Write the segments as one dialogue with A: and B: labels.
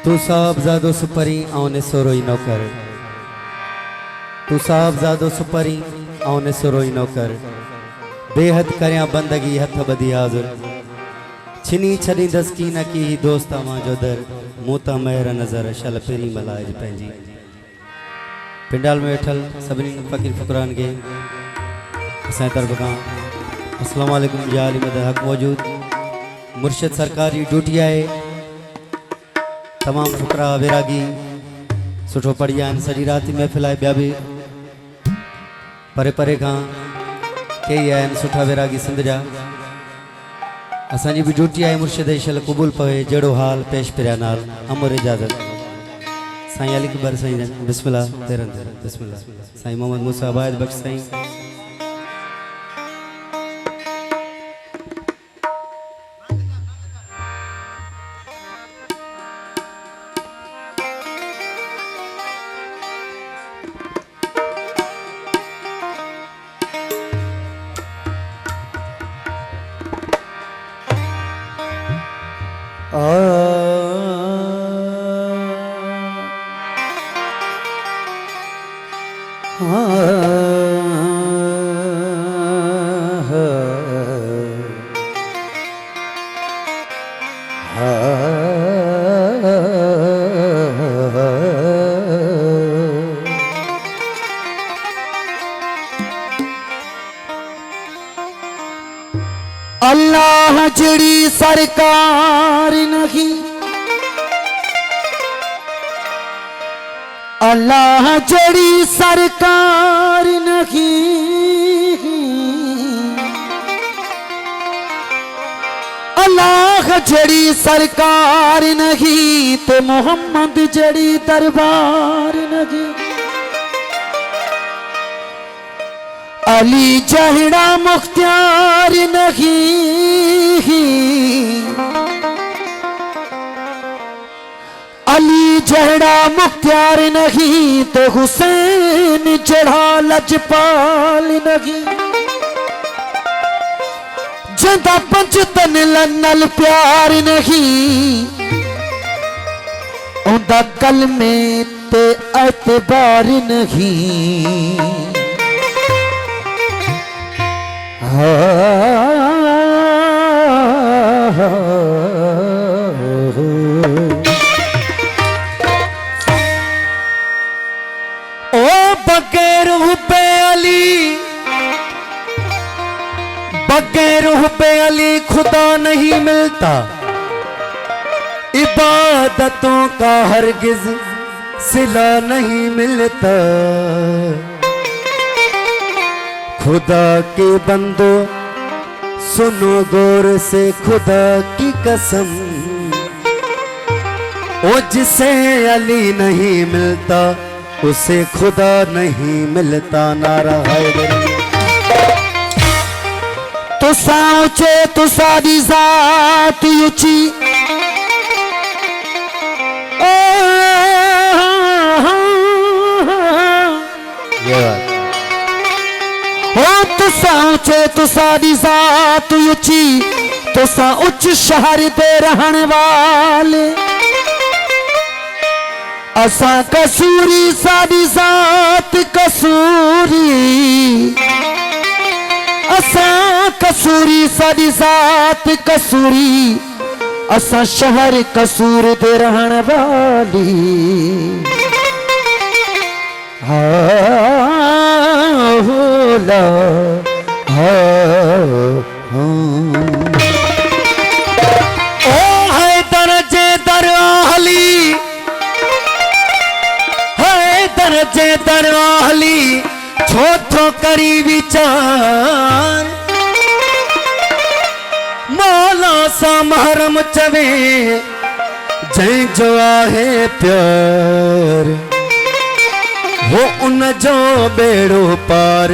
A: तू साहबजादो सुपरी औने सोरोई नौकर, तू साहबजादो सुपरी औने सोरोई नौकर, बेहद करया बंदगी हथ बदी हाजुर, छिनी छड़ी दसकी न की ही दोस्ता मां जो दर, मूता मेहर नजर शल पेरी मलाज पंहिंजी। पिंडाल में वेठल सभिनी फ़कीर फ़ुकरान के असां तरफ़ खां अस्सलाम वालेकुम या अली मदद हक़ मौजूद मुर्शिद सरकार जी ड्यूटी है। तमाम फुकरा वैरागी सुठो पढ़िया सॼी रात महफ़िल आहे, ॿिया बि परे परे खां कई आहिनि सुठा वैरागी सिंध जा। असांजी भी ड्यूटी आहे मुर्शिद इशल क़बूल पवे जहिड़ो हाल पेश पिरिया नाल अमर इजाज़त साईं अली अकबर साईं बिस्मिल्लाह तेरन बिस्मिल्लाह साईं मोहम्मद मूसा आबाद बख्श साईं।
B: अल्लाह जड़ी सरकार नहीं, अल्लाह जड़ी सरकार नहीं, अल्लाह जड़ी सरकार नहीं ते मोहम्मद जड़ी दरबार नहीं। अली जहड़ा मुख्तियार नहीं, अली जहड़ा मुख्तियार नहीं तो हुसैन जड़ा लजपाल नहीं। जदा पंजतन नल प्यार नहीं, उनदा कलमे ते एतबार नहीं।
A: ओ बगैर हुब्बे अली, बगैर हुब्बे अली खुदा नहीं मिलता, इबादतों का हरगिज सिला नहीं मिलता। खुदा के बंदो सुनो गौर से खुदा की कसम, ओ जिसे अली नहीं मिलता उसे खुदा नहीं मिलता। नारा हैदरी
B: तुसा ऊंचे तुसा दी जात ऊंची, तुसा ऊंचे तुसा दी जात ऊंची, तुसा उच्च शहर दे रहन वाले। असा कसूरी साडी जात कसूरी, असा कसूरी साडी जात कसूरी, असा शहर कसूर दे रहन वाली।
A: ओ है दरजे दर आहली, है दरजे दर आहली, छोथो करी विचार। मौला सा महरम चवे जै जो आहे प्यार, वो उन जो बेड़ो पार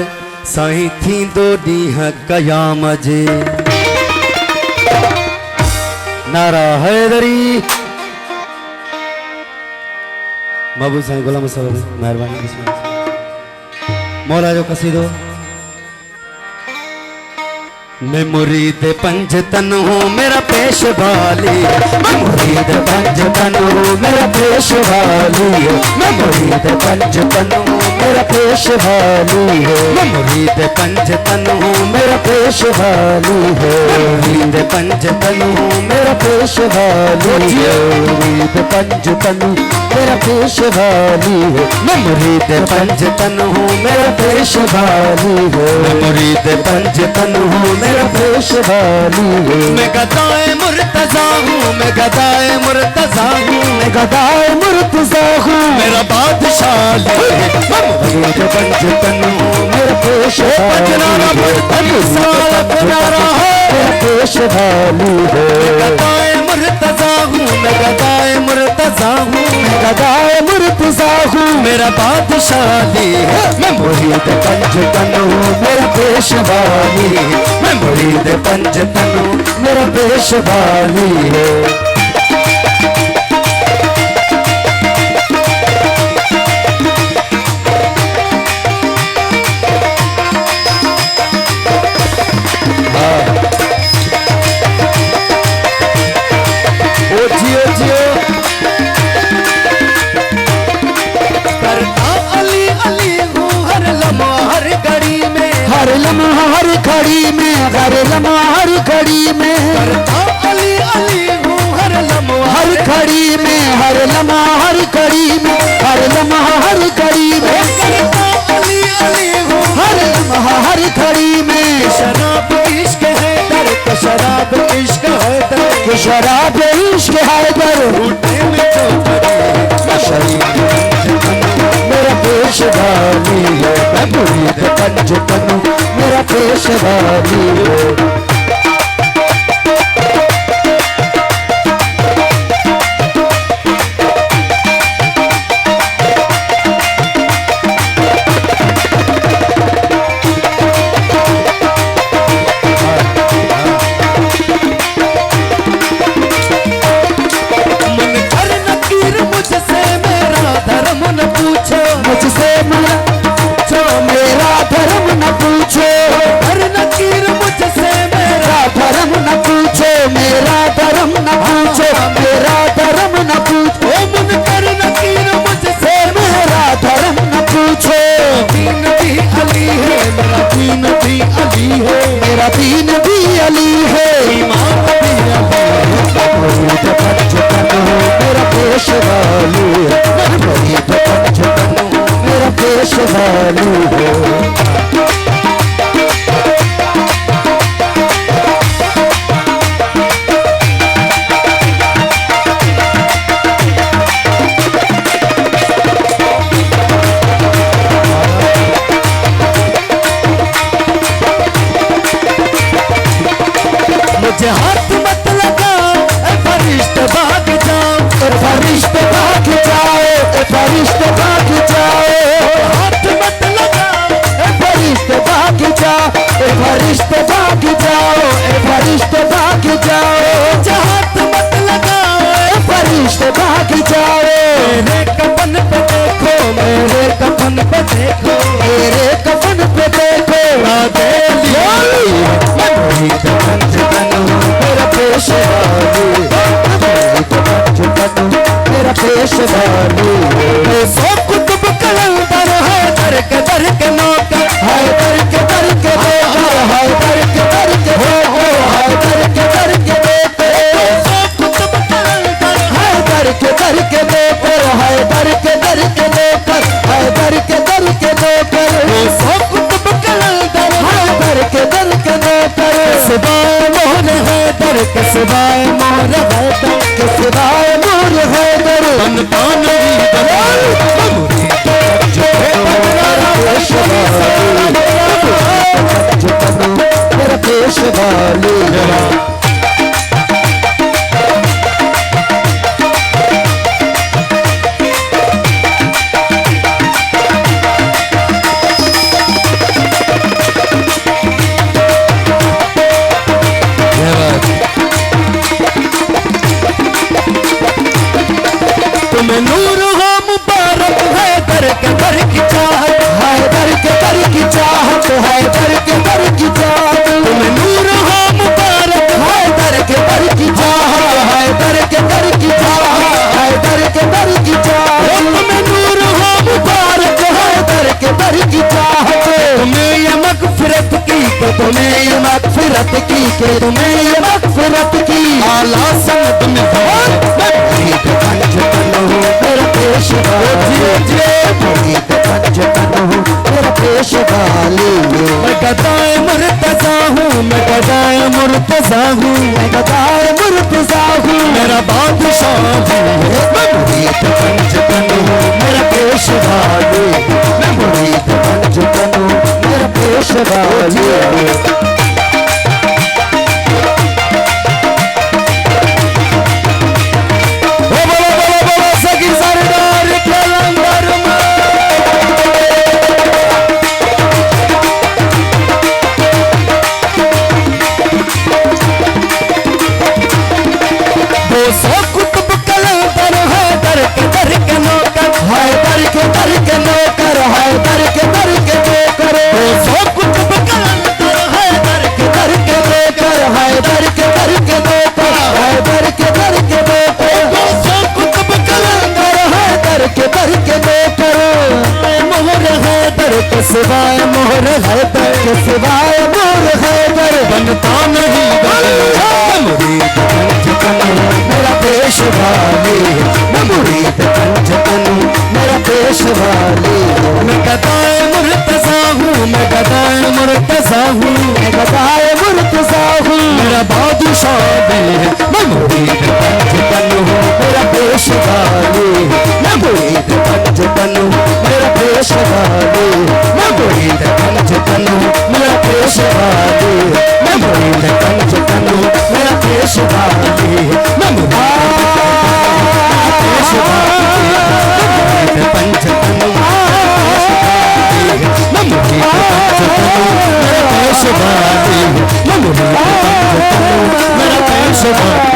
A: साईं थींदो ॾींह क़याम जे। नारा हैदरी महबूब साईं गुलाम सलाम महिरबानी। मौला जो कसीदो मैं मुरीद पंजतन हूँ मेरा पेश वाली, मैं मुरीद पंजतन हूँ मेरा पेश वाली है, मैं मुरीद पंजतन हूँ मेरा पेश वाली है, मैं मुरीद पंजतन हूँ मेरा पेश वाली है, मुरीद पंजतन हूँ मेरा पेश वाली है, मुरीद पंजतन मेरा पेश वाली है, मैं मुरीद पंजतन हूँ मेरा पेश वाली है, मैं मुरीद पंजतन हूँ मेरा पेश वाली है, मैं गदाए मुर्तजा हूँ, मैं गदाए मुर्तजा हूँ, मैं गदाए मुर्तजा हूँ, मेरा बादशाह मैं मुरीद पंजतन हूँ मेरा पेश वाली मेरा पेश वाली है, मैं गदाए मुर्तजा हूँ, मैं गदाए मुर्तजा हूँ, मैं गदाए मुर्तजा हूँ, मेरा बादशाह है, मैं मुरीद पंजतन हूँ मेरा पेश वाली, मैं मुरीद पंजतन हूँ मेरा पेश वाली है। हर लम्हा हर घड़ी में, हर लम्हा हर घड़ी में, अली अली हूँ हर लम्हा हर घड़ी में, हर लम्हा हर घड़ी में, हर लम्हा हर घड़ी में, अली अली हूँ हर लम्हा हर घड़ी में, शराब इश्क है दर, शराब इश्क है दर, शराब इश्क है दर, मेरा पेश वाली है, मैं मुरीद पंजतन मेरा पेश वाली है। मेरा दीन भी अली है, ईमान भी अली है, मुरीद पंजतन मेरा पेश वाली है, मुरीद पंजतन मेरा पेश वाली है। मुझे हाथ मत लगाओ फरिश्ते भाग जाओ, फरिश्ते भाग जाओ, फरिश्ते भाग जाओ, हाथ मत लगाओ फरिश्ते भाग जाओ, फरिश्ते भाग जाओ, फरिश्ते भाग जाओ, हाथ मत लगाओ फरिश्ते भाग जाओ, मेरे कफन पे देखो, मेरे कफन पे देखो, मेरे कफन पे देखो, मेरा पेश वाली, मेरा पेश वाली, सो कुतुब कलंदर है दर के नौकर, है दर के नौकर, है दर के नौकर, है दर के नौकर, सो कुतुब कलंदर है दर के नौकर, है दर के नौकर, है दर के नौकर, सो कुतुब कलंदर है दर के नौकर, सिवाय मोहन है दर के, सिवाय मोहन है दर के, सिवाय मोहन है दर, बन पान मेरा पेश वाली तुम्हें नूर हो मुबारक है दर की चाहत, है दर की चाहत, है दर की चाहत, तुम्हें नूर
B: दर के दर की चाहत, तुम्हें नूर हो मुबारक है दर के दर की चाहत, तुम्हें ये मगफिरत की के तुम्हें ये मगफिरत की के तुम्हें ये मगफिरत की आला सनद में मुरीद पंजतन हूँ मेरा पेशवा मुरीद पंजतन हूँ मेरा पेशवा मैं गदाए मुर्तजा हूँ मैं गदाए मुर्तजा हूँ मैं गदाए मुर्तजा हूँ मेरा बादशाह मैं मुरीद पंजतन हूँ मेरा पेशवा मैं मुरीद पंजतन हूँ मेरा पेशवा सिवाय मोहर हैदर के सिवाय मोहर हैदर बनता नहीं मुरीद पंजतन मेरा पेशवा मैं मुरीद पंजतन मेरा पेशवा मैं गदाए मुर्तजा हूँ मैं गदाए मुर्तजा हूँ मैं गदाए मुर्तजा हूँ मेरा बादशाह मैं मुरीद पंजतन हूँ मेरा पेशवा मैं मुरीद पंजतन मेरा पेशवा मैं मुरीद पंजतन मेरा पेशवा मैं मुरीद पंजतन मेरा पेशवा मैं मुरीद पंजतन मैं मुरीद पंजतन मेरा पेशवा मैं मुरीद पंजतन मेरा पेशवा